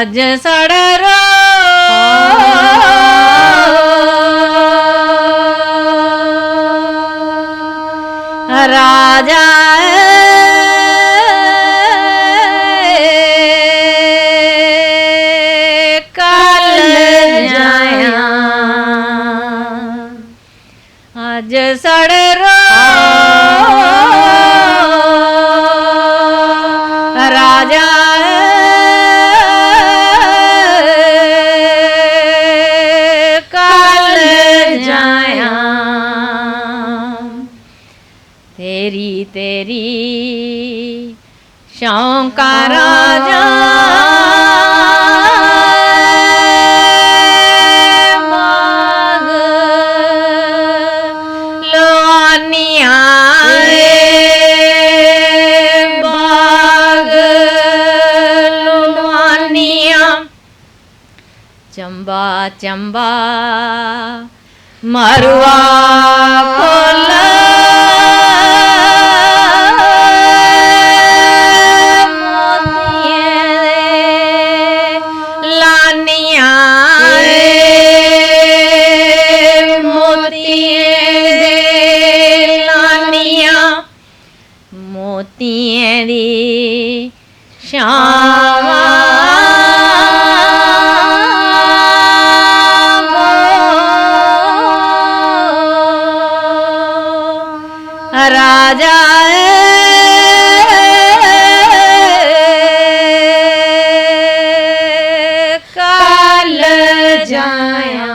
अज सड़रो राजा कल जाया अज सड़रो राजा कल जाया तेरी तेरी शौका राजा मांग लोनिया बाग लोनिया चंबा चंबा मरुआ फूल मोतियरी श्यामा राजा कल जाया